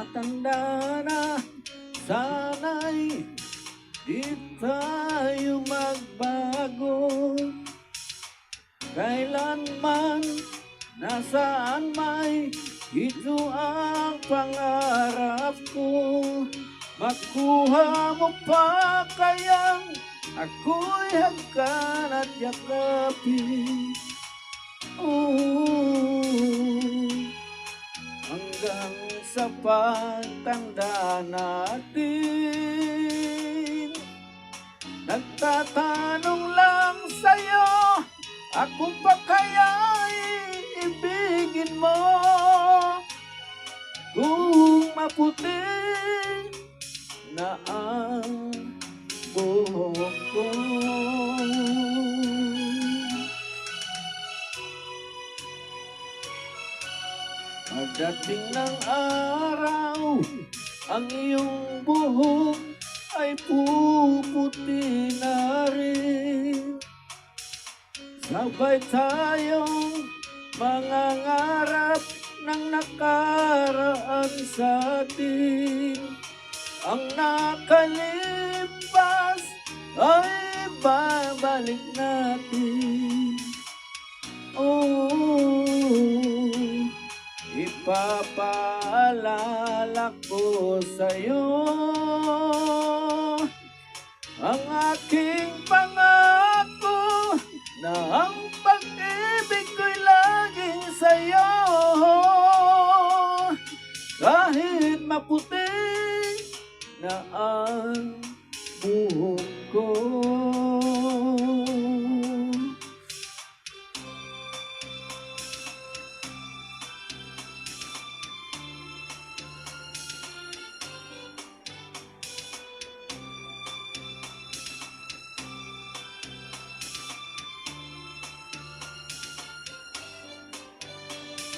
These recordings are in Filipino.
tumatanda na, sana'y di tayo magbago. Kailanman, nasaan may, ito ang pangarap ko. Makuha mo pa kayang ako'y hagkan at yakapin. Hanggang sa pagtanda natin, nagtatanong lang sa'yo, ako pa kaya'y ibigin mo? Kung maputi na ang buhok ko. Pagdating ng araw, ang iyong buhok ay puputi na rin. Sabay tayong mangangarap ng nakaraan sa atin. Ang nakalipas ay babalik natin. Ipapaalala ko sa'yo ang aking pangako na ang pag-ibig ko'y laging sa'yo. Kahit maputi na ang buhok ko.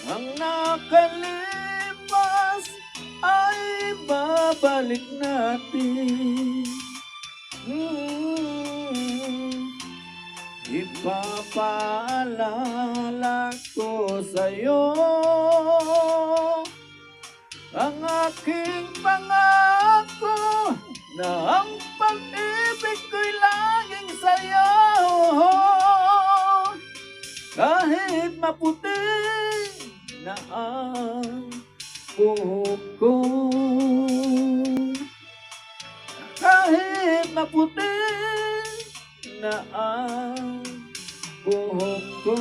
Ang nakalipas ay babalik natin. Ipapaalala ko sa'yo ang aking pangako na ang pag-ibig ko'y laging sa'yo. Kahit maputi na ang buhok ko, kahit maputi na ang buhok ko.